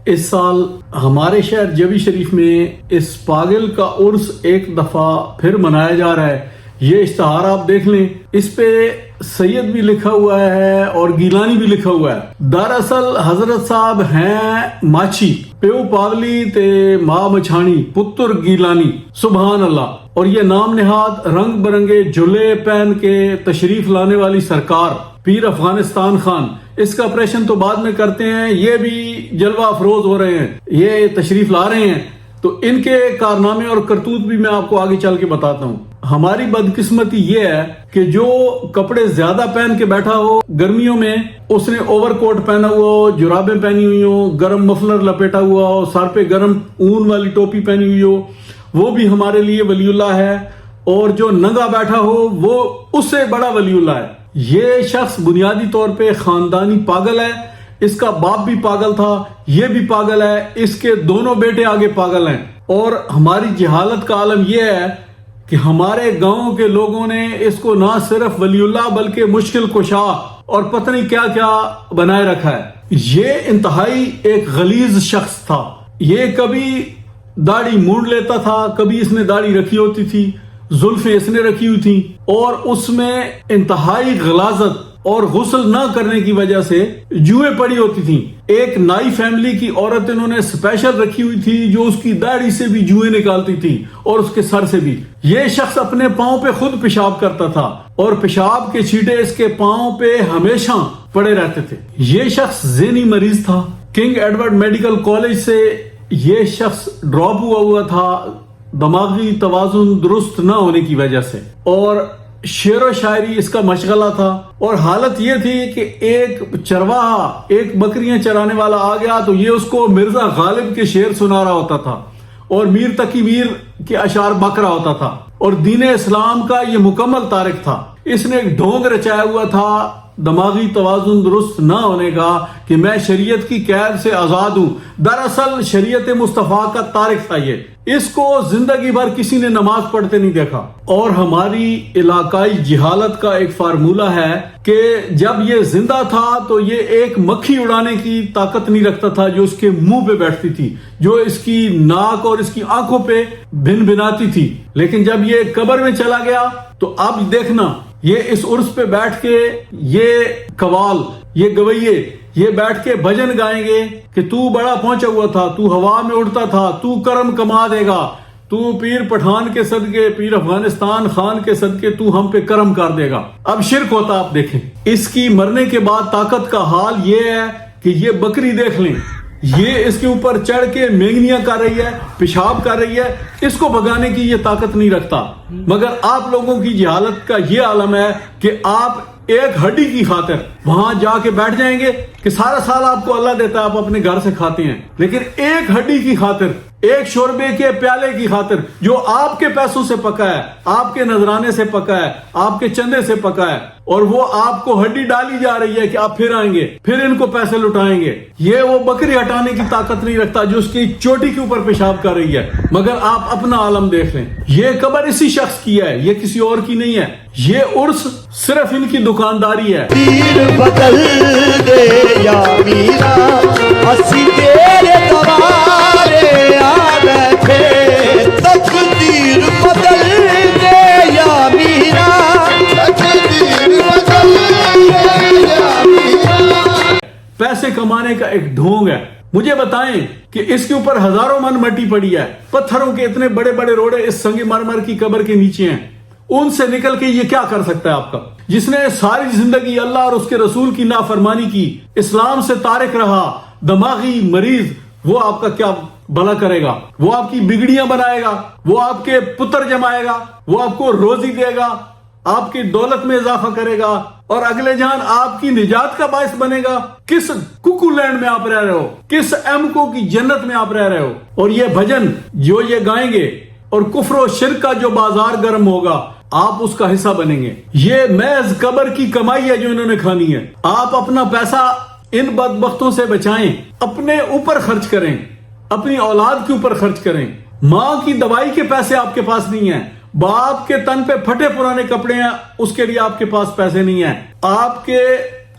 اس سال ہمارے شہر جبی شریف میں اس پاگل کا عرس ایک دفعہ پھر منایا جا رہا ہے۔ یہ اشتہار آپ دیکھ لیں، اس پہ سید بھی لکھا ہوا ہے اور گیلانی بھی لکھا ہوا ہے۔ دراصل حضرت صاحب ہیں ماچھی پیو پاگلی تے ماں مچھانی پتر گیلانی، سبحان اللہ۔ اور یہ نام نہاد رنگ برنگے جھلے پہن کے تشریف لانے والی سرکار پیر افغانستان خان، اس کا آپریشن تو بعد میں کرتے ہیں، یہ بھی جلوہ افروز ہو رہے ہیں، یہ تشریف لا رہے ہیں، تو ان کے کارنامے اور کرتوت بھی میں آپ کو آگے چل کے بتاتا ہوں۔ ہماری بدقسمتی یہ ہے کہ جو کپڑے زیادہ پہن کے بیٹھا ہو گرمیوں میں، اس نے اوور کوٹ پہنا ہوا ہو، جرابیں پہنی ہوئی ہو، گرم مفلر لپیٹا ہوا ہو، سر پہ گرم اون والی ٹوپی پہنی ہوئی ہو، وہ بھی ہمارے لیے ولی اللہ ہے، اور جو ننگا بیٹھا ہو وہ اس سے بڑا ولی اللہ ہے۔ یہ شخص بنیادی طور پہ خاندانی پاگل ہے، اس کا باپ بھی پاگل تھا، یہ بھی پاگل ہے، اس کے دونوں بیٹے آگے پاگل ہیں۔ اور ہماری جہالت کا عالم یہ ہے کہ ہمارے گاؤں کے لوگوں نے اس کو نہ صرف ولی اللہ بلکہ مشکل کشا اور پتہ نہیں کیا کیا بنائے رکھا ہے۔ یہ انتہائی ایک غلیظ شخص تھا، یہ کبھی داڑھی مونڈ لیتا تھا، کبھی اس نے داڑھی رکھی ہوتی تھی، زلفیں اس نے رکھی ہوئی تھیں، اور اس میں انتہائی غلاظت اور غسل نہ کرنے کی وجہ سے جوئیں پڑی ہوتی تھیں۔ ایک نائی فیملی کی عورت انہوں نے اسپیشل رکھی ہوئی تھی جو اس کی داڑھی سے بھی جوئیں نکالتی تھی اور اس کے سر سے بھی۔ یہ شخص اپنے پاؤں پہ خود پیشاب کرتا تھا اور پیشاب کے چھینٹے اس کے پاؤں پہ ہمیشہ پڑے رہتے تھے۔ یہ شخص ذہنی مریض تھا، کنگ ایڈورڈ میڈیکل کالج سے یہ شخص ڈراپ ہوا تھا دماغی توازن درست نہ ہونے کی وجہ سے، اور شعر و شاعری اس کا مشغلہ تھا۔ اور حالت یہ تھی کہ ایک چرواہا ایک بکریاں چرانے والا آ گیا تو یہ اس کو مرزا غالب کے شعر سنا رہا ہوتا تھا اور میر تقی میر کے اشعار بک رہا ہوتا تھا، اور دین اسلام کا یہ مکمل تارک تھا۔ اس نے ایک ڈھونگ رچایا ہوا تھا دماغی توازن درست نہ ہونے کا کہ میں شریعت کی قید سے آزاد ہوں۔ دراصل شریعت مصطفیٰ کا تارک تھا یہ، اس کو زندگی بھر کسی نے نماز پڑھتے نہیں دیکھا۔ اور ہماری علاقائی جہالت کا ایک فارمولہ ہے کہ جب یہ زندہ تھا تو یہ ایک مکھی اڑانے کی طاقت نہیں رکھتا تھا جو اس کے منہ پہ بیٹھتی تھی، جو اس کی ناک اور اس کی آنکھوں پہ بھن بھناتی تھی۔ لیکن جب یہ قبر میں چلا گیا تو اب دیکھنا، یہ اس عرس پہ بیٹھ کے یہ قوال، یہ گویے، یہ بیٹھ کے بھجن گائیں گے کہ تو بڑا پہنچا ہوا تھا، تو ہوا میں اڑتا تھا، تو کرم کما دے گا، تو پیر پٹھان کے صدقے، پیر افغانستان خان کے صدقے تو ہم پہ کرم کر دے گا۔ اب شرک ہوتا آپ دیکھیں۔ اس کی مرنے کے بعد طاقت کا حال یہ ہے کہ یہ بکری دیکھ لیں، یہ اس کے اوپر چڑھ کے مینگنیاں کر رہی ہے، پیشاب کر رہی ہے، اس کو بھگانے کی یہ طاقت نہیں رکھتا۔ مگر آپ لوگوں کی جہالت کا یہ عالم ہے کہ آپ ایک ہڈی کی خاطر وہاں جا کے بیٹھ جائیں گے کہ سارا سال آپ کو اللہ دیتا ہے، آپ اپنے گھر سے کھاتے ہیں، لیکن ایک ہڈی کی خاطر، ایک شوربے کے پیالے کی خاطر جو آپ کے پیسوں سے پکا ہے، آپ کے نذرانے سے پکا ہے، آپ کے چندے سے پکا ہے، اور وہ آپ کو ہڈی ڈالی جا رہی ہے کہ آپ پھر آئیں گے، پھر ان کو پیسے لٹائیں گے، یہ وہ بکری ہٹانے کی طاقت نہیں رکھتا جو اس کی چوٹی کے اوپر پیشاب کر رہی ہے۔ مگر آپ اپنا عالم دیکھ لیں، یہ قبر اسی شخص کی ہے، یہ کسی اور کی نہیں ہے۔ یہ عرس صرف ان کی دکانداری ہے۔ تیر بدل دے یا میرا، اسی تیرے دوارے آ بیٹھے، تقدیر بدل دے یا میرا، تقدیر بدل دے یا میرا۔ پیسے کمانے کا ایک ڈھونگ ہے۔ مجھے بتائیں کہ اس کے اوپر ہزاروں من مٹی پڑی ہے، پتھروں کے اتنے بڑے بڑے روڑے اس سنگ مرمر کی قبر کے نیچے ہیں، ان سے نکل کے یہ کیا کر سکتا ہے آپ کا؟ جس نے ساری زندگی اللہ اور اس کے رسول کی نافرمانی کی، اسلام سے تارک رہا، دماغی مریض، وہ آپ کا کیا بھلا کرے گا؟ وہ آپ کی بگڑیاں بنائے گا، وہ آپ کے پتر جمائے گا، وہ آپ کو روزی دے گا، آپ کی دولت میں اضافہ کرے گا، اور اگلے جان آپ کی نجات کا باعث بنے گا۔ کس کوکو لینڈ میں آپ رہ رہے ہو، کس ایم کو کی جنت میں آپ رہ رہے ہو؟ اور یہ بھجن جو یہ گائیں گے اور کفر و شرک کا جو بازار گرم ہوگا، آپ اس کا حصہ بنیں گے۔ یہ محض قبر کی کمائی ہے جو انہوں نے کھانی ہے۔ آپ اپنا پیسہ ان بدبختوں سے بچائیں، اپنے اوپر خرچ کریں، اپنی اولاد کے اوپر خرچ کریں۔ ماں کی دوائی کے پیسے آپ کے پاس نہیں ہیں، باپ کے تن پہ پھٹے پرانے کپڑے ہیں، اس کے لیے آپ کے پاس پیسے نہیں ہیں، آپ کے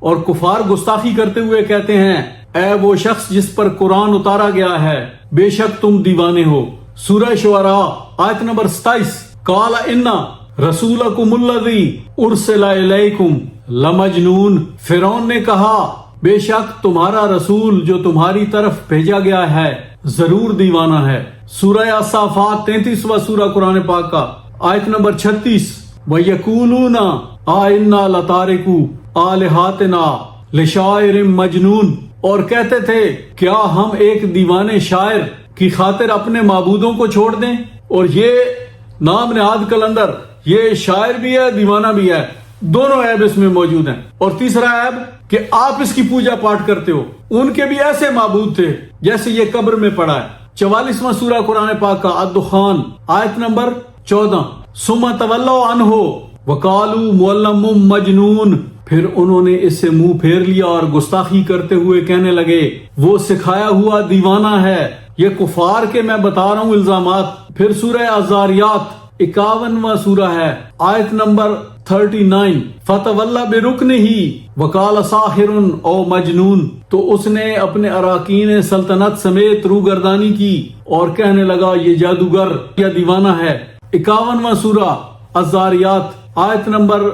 اور کفار گستاخی کرتے ہوئے کہتے ہیں اے وہ شخص جس پر قرآن اتارا گیا ہے بے شک تم دیوانے ہو۔ سورہ شعراء آیت نمبر 27 قال ان رسولکم الذی ارسل الیکم لمجنون، فرعون نے کہا بے شک تمہارا رسول جو تمہاری طرف بھیجا گیا ہے ضرور دیوانہ ہے۔ سورہ الصافات 33واں سورہ قرآن پاک کا آیت نمبر 36 وَيَقُولُونَ آئِنَّا لَتَارِكُو آلِهَاتِنَا لِشَاعِرٍ مَجْنُونَ، اور کہتے تھے کیا ہم ایک دیوانے شاعر کی خاطر اپنے معبودوں کو چھوڑ دیں؟ اور یہ نام نہاد کلندر یہ شاعر بھی ہے دیوانہ بھی ہے، دونوں عیب اس میں موجود ہیں۔ اور تیسرا عیب کہ آپ اس کی پوجا پاٹ کرتے ہو، ان کے بھی ایسے معبود تھے جیسے یہ قبر میں پڑا ہے۔ 44واں سورہ قرآن پاک کا الدخان آیت نمبر 14 ثم تولوا عنہ وقالوا معلم مجنون، پھر انہوں نے اس سے منہ پھیر لیا اور گستاخی کرتے ہوئے کہنے لگے وہ سکھایا ہوا دیوانہ ہے۔ یہ کفار کے میں بتا رہا ہوں الزامات۔ پھر سورہ الزاریات 51واں سورہ ہے آیت نمبر 39 فتولی برکنہ وقال ساحر او مجنون، تو اس نے اپنے اراکین سلطنت سمیت روگردانی کی اور کہنے لگا یہ جادوگر یا دیوانہ ہے۔ 51واں سورہ الزاریات آیت نمبر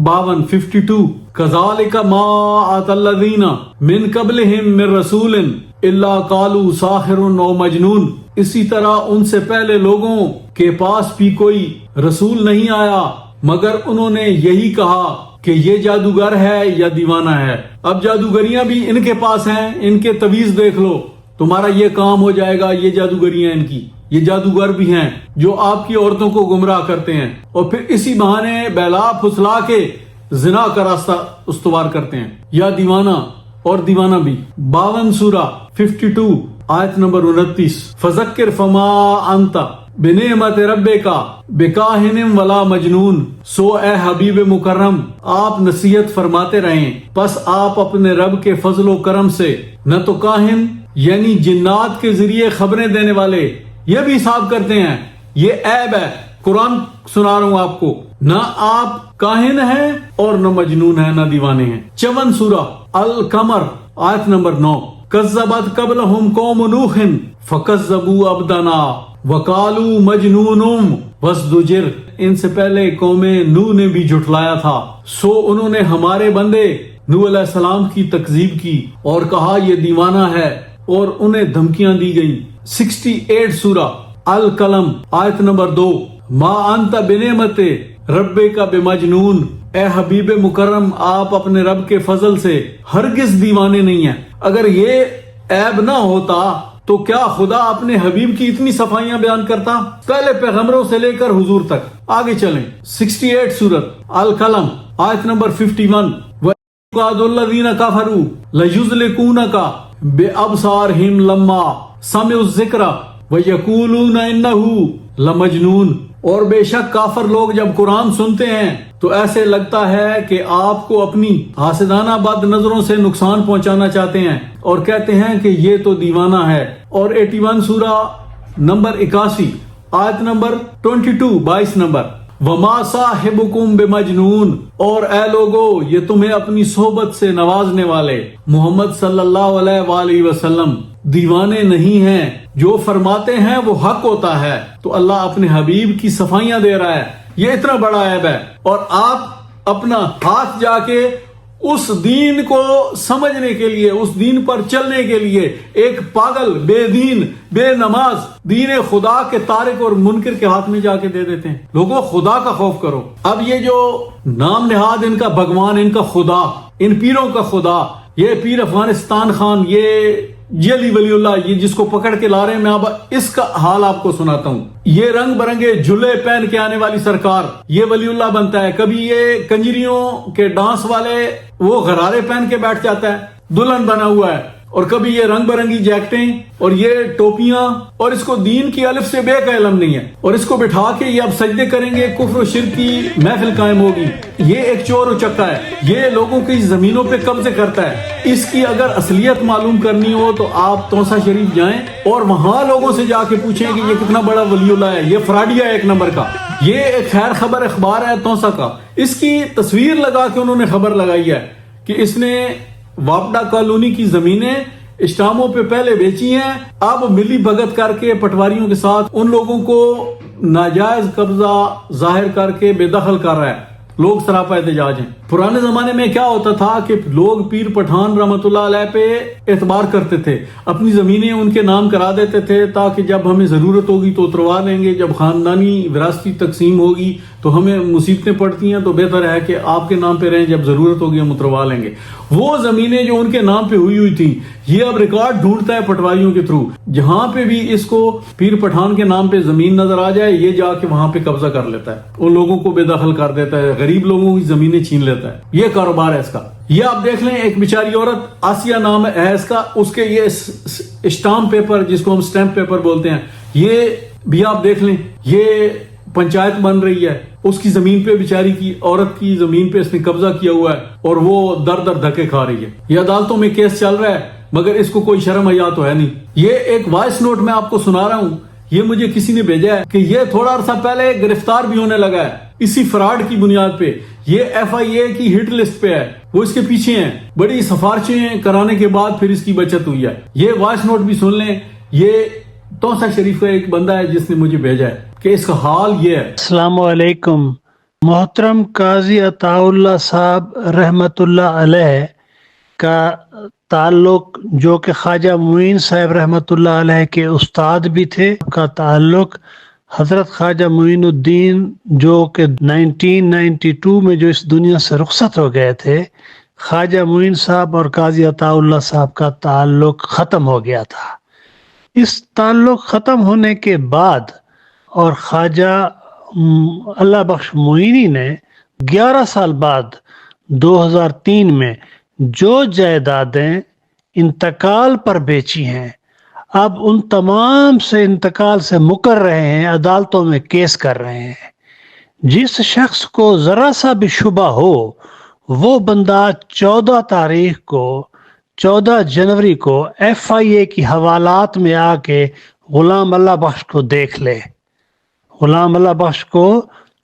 52 کذالک ما آتی الذین من قبلہم من رسول الا قالوا ساحر او مجنون، اسی طرح ان سے پہلے لوگوں کے پاس بھی کوئی رسول نہیں آیا مگر انہوں نے یہی کہا کہ یہ جادوگر ہے یا دیوانہ ہے۔ اب جادوگریاں بھی ان کے پاس ہیں، ان کے تویز دیکھ لو تمہارا یہ کام ہو جائے گا، یہ جادوگریاں ان کی، یہ جادوگر بھی ہیں جو آپ کی عورتوں کو گمراہ کرتے ہیں اور پھر اسی بہانے بہلا پھسلا کے زنا کا راستہ استوار کرتے ہیں۔ یا دیوانہ اور دیوانہ بھی 52 سورہ 52 آیت نمبر 29 فذکر فما انت بنعمت ربک بکاہن ولا مجنون، سو اے حبیب مکرم آپ نصیحت فرماتے رہیں، پس آپ اپنے رب کے فضل و کرم سے نہ تو کاہن یعنی جنات کے ذریعے خبریں دینے والے یہ بھی حساب کرتے ہیں، یہ عیب ہے، قرآن سنا رہا ہوں آپ کو، نہ آپ کاہن ہیں اور نہ مجنون ہیں نہ دیوانے ہیں۔ 54 سورہ القمر آیت نمبر 9 کذبت قبلہم قوم نوح فکذبوا عبدنا وقالوا مجنون وازدجر، ان سے پہلے قوم نوح نے بھی جھٹلایا تھا، سو انہوں نے ہمارے بندے نوح علیہ السلام کی تکذیب کی اور کہا یہ دیوانہ ہے اور انہیں دھمکیاں دی گئیں۔ 68 سورہ القلم آیت نمبر 2 ما انت بنعمت ربک بمجنون، اے حبیب مکرم آپ اپنے رب کے فضل سے ہرگز دیوانے نہیں ہیں۔ اگر یہ عیب نہ ہوتا تو کیا خدا اپنے حبیب کی اتنی صفائیاں بیان کرتا؟ پہلے پیغمبروں سے لے کر حضور تک۔ آگے چلیں 68 سورۃ القلم آیت نمبر 51 وَقَالَ الَّذِينَ كَفَرُوا لَيُزْلِقُونَكَ بِأَبْصَارِهِمْ لَمَّا سَمِعُوا الذِّكْرَ وَيَقُولُونَ إِنَّهُ لَمَجْنُونٌ، اور بے شک کافر لوگ جب قرآن سنتے ہیں تو ایسے لگتا ہے کہ آپ کو اپنی حاسدانہ بد نظروں سے نقصان پہنچانا چاہتے ہیں اور کہتے ہیں کہ یہ تو دیوانہ ہے۔ اور 81 سورہ نمبر 81 آیت نمبر 22 نمبر وما صاحبکم بمجنون، اور اے لوگو یہ تمہیں اپنی صحبت سے نوازنے والے محمد صلی اللہ علیہ وآلہ وسلم دیوانے نہیں ہیں، جو فرماتے ہیں وہ حق ہوتا ہے۔ تو اللہ اپنے حبیب کی صفائیاں دے رہا ہے، یہ اتنا بڑا عیب ہے، اور آپ اپنا ہاتھ جا کے اس دین کو سمجھنے کے لیے، اس دین پر چلنے کے لیے ایک پاگل بے دین بے نماز دین خدا کے تارک اور منکر کے ہاتھ میں جا کے دے دیتے ہیں۔ لوگوں خدا کا خوف کرو۔ اب یہ جو نام نہاد ان کا بھگوان، ان کا خدا، ان پیروں کا خدا، یہ پیر افغانستان خان، یہ علی ولی اللہ، یہ جس کو پکڑ کے لا رہے ہیں، میں اب اس کا حال آپ کو سناتا ہوں۔ یہ رنگ برنگے جھلے پہن کے آنے والی سرکار یہ ولی اللہ بنتا ہے، کبھی یہ کنجریوں کے ڈانس والے وہ غرارے پہن کے بیٹھ جاتا ہے دلہن بنا ہوا ہے، اور کبھی یہ رنگ برنگی جیکٹیں اور یہ ٹوپیاں، اور اس کو دین کی الف سے بے کا علم نہیں ہے، اور اس کو بٹھا کے یہ اب سجدے کریں گے، کفر و شرک کی محفل قائم ہوگی۔ یہ ایک چور اچکا ہے، یہ لوگوں کی زمینوں پہ قبضے کرتا ہے۔ اس کی اگر اصلیت معلوم کرنی ہو تو آپ توسا شریف جائیں اور وہاں لوگوں سے جا کے پوچھیں کہ یہ کتنا بڑا ولی اللہ ہے، یہ فراڈیا ہے ایک نمبر کا، یہ ایک خیر خبر اخبار ہے توسا کا، اس کی تصویر لگا کے انہوں نے خبر لگائی ہے کہ اس نے واپڈا کالونی کی زمینیں اسٹاموں پہ پہلے بیچی ہیں، اب ملی بھگت کر کے پٹواریوں کے ساتھ ان لوگوں کو ناجائز قبضہ ظاہر کر کے بے دخل کر رہا ہے۔ لوگ سراپا احتجاج ہیں۔ پرانے زمانے میں کیا ہوتا تھا کہ لوگ پیر پٹھان رحمت اللہ علیہ پہ اعتبار کرتے تھے، اپنی زمینیں ان کے نام کرا دیتے تھے تاکہ جب ہمیں ضرورت ہوگی تو اتروا لیں گے، جب خاندانی وراثتی تقسیم ہوگی تو ہمیں مصیبتیں پڑتی ہیں تو بہتر ہے کہ آپ کے نام پہ رہیں، جب ضرورت ہوگی ہم اتروا لیں گے۔ وہ زمینیں جو ان کے نام پہ ہوئی تھی، یہ اب ریکارڈ ڈھونڈتا ہے پٹواریوں کے تھرو، جہاں پہ بھی اس کو پیر پٹھان کے نام پہ زمین نظر آ جائے یہ جا کے وہاں پہ قبضہ کر لیتا ہے، ان لوگوں کو بے دخل کر دیتا ہے، غریب لوگوں کی زمینیں چھین لیتا ہے۔ یہ کاروبار ہے اس کا۔ یہ آپ دیکھ لیں، ایک بیچاری عورت آسیہ نام ہے اس کا، اس کے یہ اسٹامپ پیپر جس کو ہم اسٹیمپ پیپر بولتے ہیں، یہ بھی آپ دیکھ لیں، یہ پنچایت بن رہی ہے، اس کی زمین پہ بیچاری کی عورت کی زمین پہ اس نے قبضہ کیا ہوا ہے اور وہ در در دھکے کھا رہی ہے۔ یہ عدالتوں میں کیس چل رہا ہے مگر اس کو کوئی شرم حیا تو ہے نہیں۔ یہ ایک وائس نوٹ میں آپ کو سنا رہا ہوں، یہ مجھے کسی نے بھیجا ہے کہ یہ تھوڑا عرصہ پہلے گرفتار بھی ہونے لگا ہے اسی فراڈ کی بنیاد پہ۔ یہ FIA کی ہٹ لسٹ پہ ہے، وہ اس کے پیچھے ہیں، بڑی سفارشیں کرانے کے بعد پھر اس کی بچت ہوئی ہے۔ یہ وائس نوٹ بھی سن لیں، یہ توسا شریف کا ایک بندہ ہے جس نے مجھے بھیجا ہے کہ اس کا حال یہ ہے۔ السلام علیکم۔ محترم قاضی عطا اللہ صاحب رحمت اللہ علیہ کا تعلق، جو کہ خواجہ معین صاحب رحمت اللہ علیہ کے استاد بھی تھے، کا تعلق حضرت خواجہ معین الدین جو کہ 1992 میں جو اس دنیا سے رخصت ہو گئے تھے، خواجہ معین صاحب اور قاضی عطا اللہ صاحب کا تعلق ختم ہو گیا تھا۔ اس تعلق ختم ہونے کے بعد اور خواجہ اللہ بخش معینی نے 11 سال بعد 2003 میں جو جائیدادیں انتقال پر بیچی ہیں، اب ان تمام سے انتقال سے مکر رہے ہیں، عدالتوں میں کیس کر رہے ہیں۔ جس شخص کو ذرا سا بھی شبہ ہو وہ بندہ 14 جنوری کو FIA کی حوالات میں آ کے غلام اللہ بخش کو دیکھ لے۔ غلام اللہ بخش کو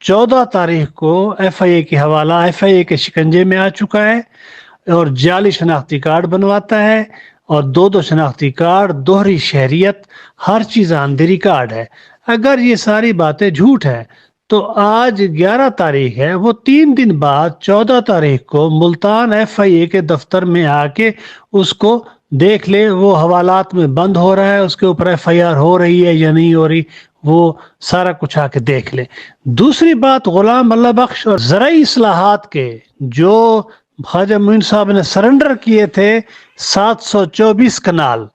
14 تاریخ کو FIA کی حوالہ FIA کے شکنجے میں آ چکا ہے اور جعلی شناختی کارڈ بنواتا ہے، اور 2 شناختی کارڈ، دوہری شہریت، ہر چیز آن دی ریکارڈ ہے۔ اگر یہ ساری باتیں جھوٹ ہیں تو آج 11 تاریخ ہے، وہ 3 دن بعد 14 تاریخ کو ملتان FIA کے دفتر میں آ کے اس کو دیکھ لے، وہ حوالات میں بند ہو رہا ہے، اس کے اوپر FIR ہو رہی ہے یا نہیں ہو رہی، وہ سارا کچھ آ کے دیکھ لے۔ دوسری بات، غلام اللہ بخش اور زرعی اصلاحات کے جو خواجہ معین صاحب نے سرنڈر کیے تھے 724 کنال،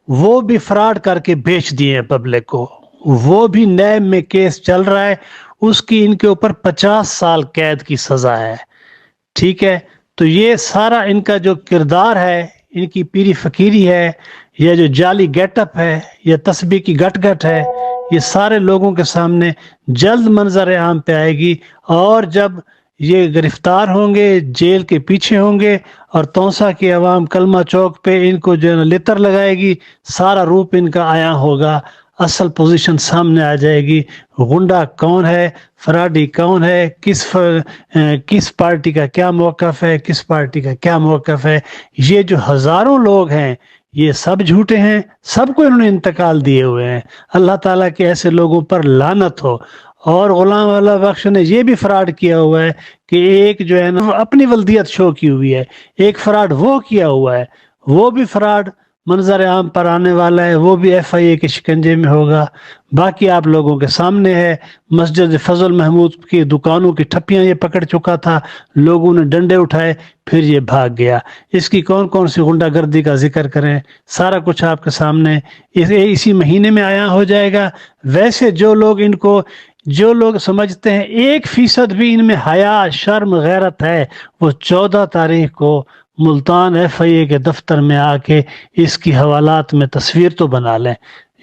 وہ بھی فراڈ کر کے بیچ دیے ہیں پبلک کو، وہ بھی نیب میں کیس چل رہا ہے، اس کی ان کے اوپر 50 سال قید کی سزا ہے۔ ٹھیک ہے، تو یہ سارا ان کا جو کردار ہے، ان کی پیری فقیری ہے، یا جو جعلی گیٹ اپ ہے، یا تسبیح کی گٹ گٹ ہے، یہ سارے لوگوں کے سامنے جلد منظر عام پہ آئے گی، اور جب یہ گرفتار ہوں گے، جیل کے پیچھے ہوں گے، اور تونسا کی عوام کلمہ چوک پہ ان کو جو ہے نا لتر لگائے گی، سارا روپ ان کا آیا ہوگا، اصل پوزیشن سامنے آ جائے گی، غنڈہ کون ہے، فراڈی کون ہے، کس پارٹی کا کیا موقف ہے، کس پارٹی کا کیا موقف ہے۔ یہ جو ہزاروں لوگ ہیں یہ سب جھوٹے ہیں، سب کو انہوں نے انتقال دیے ہوئے ہیں۔ اللہ تعالیٰ کے ایسے لوگوں پر لعنت ہو۔ اور غلام اللہ بخش نے یہ بھی فراڈ کیا ہوا ہے کہ ایک جو ہے نا اپنی ولدیت شو کی ہوئی ہے، ایک فراڈ وہ کیا ہوا ہے، وہ بھی فراڈ منظر عام پر آنے والا ہے، وہ بھی FIA کے شکنجے میں ہوگا۔ باقی آپ لوگوں کے سامنے ہے، مسجد فضل محمود کی دکانوں کی ٹھپیاں یہ پکڑ چکا تھا، لوگوں نے ڈنڈے اٹھائے، پھر یہ بھاگ گیا۔ اس کی کون کون سی غنڈہ گردی کا ذکر کریں، سارا کچھ آپ کے سامنے اسی مہینے میں آیا ہو جائے گا۔ ویسے جو لوگ سمجھتے ہیں 1% بھی ان میں حیا، شرم، غیرت ہے، وہ 14 تاریخ کو ملتان FIA کے دفتر میں آ کے اس کی حوالات میں تصویر تو بنا لیں۔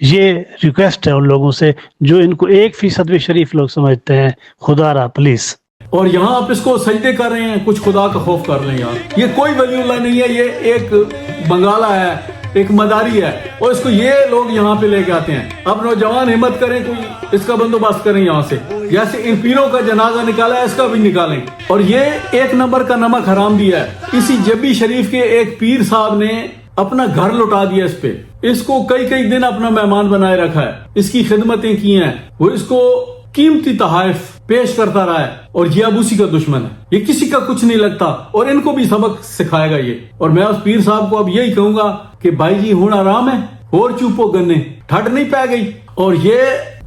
یہ ریکویسٹ ہے ان لوگوں سے جو ان کو 1% بھی شریف لوگ سمجھتے ہیں۔ خدا را پلیز۔ اور یہاں آپ اس کو سجدے کر رہے ہیں، کچھ خدا کا خوف کر لیں یار۔ یہ کوئی ولی اللہ نہیں ہے، یہ ایک بنگالہ ہے، ایک مداری ہے، اور اس کو یہ لوگ یہاں پہ لے کے آتے ہیں۔ اب نوجوان ہمت کریں، کوئی اس کا بندوبست کریں یہاں سے۔ جیسے ان پیروں کا جنازہ نکالا ہے اس کا بھی نکالیں. اور یہ 1 نمبر کا نمک حرام دیا ہے. اسی جبی شریف کے ایک پیر صاحب نے اپنا گھر لوٹا دیا اس پہ. اس کو کئی دن اپنا مہمان بنائے رکھا ہے, اس کی خدمتیں کی ہیں, وہ اس کو قیمتی تحائف پیش کرتا رہا ہے, اور یہ اب اسی کا دشمن ہے. یہ کسی کا کچھ نہیں لگتا, اور ان کو بھی سبق سکھائے گا یہ. اور میں اس پیر صاحب کو اب یہی کہوں گا کہ بھائی جی ہوں آرام ہے, اور چوپو گنے ٹھڈ نہیں پہ گئی. اور یہ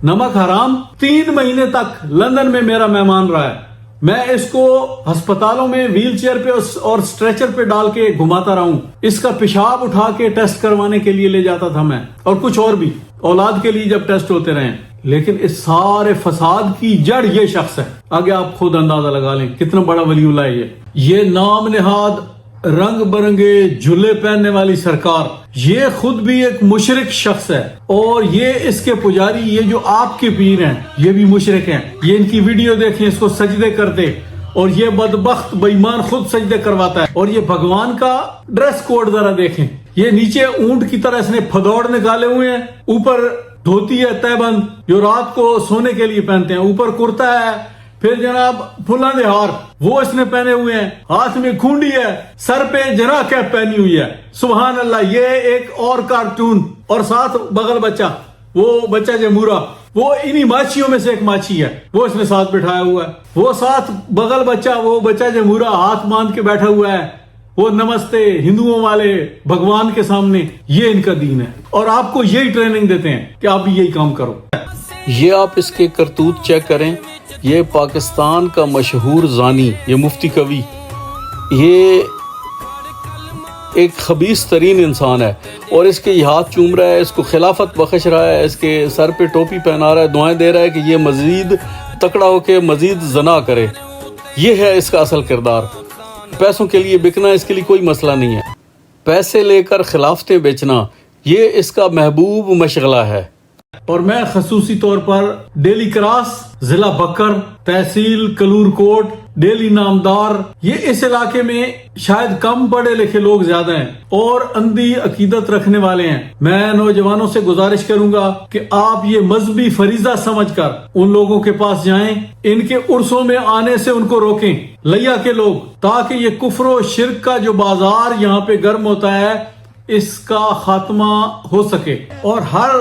نمک حرام 3 مہینے تک لندن میں میرا مہمان رہا ہے. میں اس کو ہسپتالوں میں ویل چیئر پہ اور سٹریچر پہ ڈال کے گھماتا رہا ہوں. اس کا پیشاب اٹھا کے ٹیسٹ کروانے کے لیے لے جاتا تھا میں, اور کچھ اور بھی اولاد کے لیے جب ٹیسٹ ہوتے رہے. لیکن اس سارے فساد کی جڑ یہ شخص ہے. آگے آپ خود اندازہ لگا لیں کتنا بڑا ولی اللہ ہے یہ نام نہاد رنگ برنگے جھلے پہننے والی سرکار. یہ خود بھی ایک مشرک شخص ہے, اور یہ اس کے پجاری, یہ جو آپ کے پیر ہیں یہ بھی مشرک ہیں. یہ ان کی ویڈیو دیکھیں, اس کو سجدے کرتے, اور یہ بدبخت بے ایمان خود سجدے کرواتا ہے. اور یہ بھگوان کا ڈریس کوڈ ذرا دیکھیں. یہ نیچے اونٹ کی طرح اس نے پھدوڑ نکالے ہوئے ہیں, اوپر دھوتی ہے تہ بند جو رات کو سونے کے لیے پہنتے ہیں, اوپر کرتا ہے, پھر جناب پھلاں دے ہار وہ اس نے پہنے ہوئے ہیں, ہاتھ میں کھونڈی ہے, سر پہ جناح کیپ پہنی ہوئی ہے. سبحان اللہ. یہ ایک اور کارٹون, اور ساتھ بغل بچہ, وہ بچہ جمورا, وہ انہی ماچھیوں میں سے ایک ماچھی ہے, وہ اس نے ساتھ بٹھایا ہوا ہے. وہ ساتھ بغل بچہ, وہ بچہ جمورا ہاتھ باندھ کے بیٹھا ہوا ہے, وہ نمستے ہندوؤں والے بھگوان کے سامنے. یہ ان کا دین ہے, اور آپ کو یہی ٹریننگ دیتے ہیں کہ آپ بھی یہی کام کرو. یہ آپ اس کے کرتوت چیک کریں. یہ پاکستان کا مشہور زانی, یہ مفتی قوی, یہ ایک خبیث ترین انسان ہے, اور اس کے یہ ہاتھ چوم رہا ہے, اس کو خلافت بخش رہا ہے, اس کے سر پہ ٹوپی پہنا رہا ہے, دعائیں دے رہا ہے کہ یہ مزید تکڑا ہو کے مزید زنا کرے. یہ ہے اس کا اصل کردار. پیسوں کے لیے بکنا اس کے لیے کوئی مسئلہ نہیں ہے. پیسے لے کر خلافتیں بیچنا یہ اس کا محبوب مشغلہ ہے. اور میں خصوصی طور پر ڈیلی کراس, ضلع بکر, تحصیل کلور کوٹ, ڈیلی نامدار, یہ اس علاقے میں شاید کم پڑھے لکھے لوگ زیادہ ہیں اور اندھی عقیدت رکھنے والے ہیں. میں نوجوانوں سے گزارش کروں گا کہ آپ یہ مذہبی فریضہ سمجھ کر ان لوگوں کے پاس جائیں, ان کے عرسوں میں آنے سے ان کو روکیں, لیا کے لوگ, تاکہ یہ کفر و شرک کا جو بازار یہاں پہ گرم ہوتا ہے اس کا خاتمہ ہو سکے. اور ہر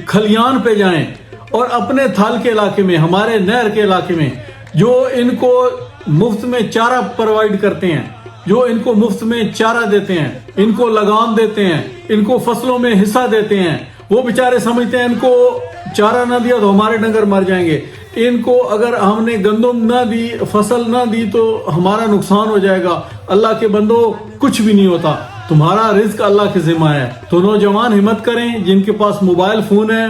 کھلیان پہ جائیں, اور اپنے تھال کے علاقے میں, ہمارے نہر کے علاقے میں جو ان کو مفت میں چارہ پرووائڈ کرتے ہیں, جو ان کو مفت میں چارہ دیتے ہیں, ان کو لگام دیتے ہیں, ان کو فصلوں میں حصہ دیتے ہیں, وہ بیچارے سمجھتے ہیں ان کو چارہ نہ دیا تو ہمارے ڈنگر مر جائیں گے, ان کو اگر ہم نے گندم نہ دی, فصل نہ دی تو ہمارا نقصان ہو جائے گا. اللہ کے بندو کچھ بھی نہیں ہوتا, تمہارا رزق اللہ کے ذمہ ہے. تو نوجوان ہمت کریں, جن کے پاس موبائل فون ہے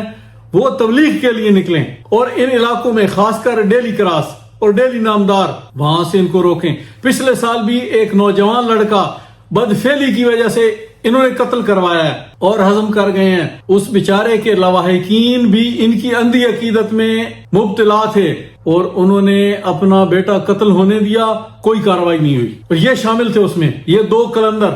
وہ تبلیغ کے لیے نکلیں, اور ان علاقوں میں خاص کر ڈیلی کراس اور ڈیلی نامدار, وہاں سے ان کو روکیں. پچھلے سال بھی ایک نوجوان لڑکا بدفعلی کی وجہ سے انہوں نے قتل کروایا ہے اور ہضم کر گئے ہیں. اس بیچارے کے لواحقین بھی ان کی اندھی عقیدت میں مبتلا تھے, اور انہوں نے اپنا بیٹا قتل ہونے دیا, کوئی کاروائی نہیں ہوئی, اور یہ شامل تھے اس میں, یہ 2 قلندر.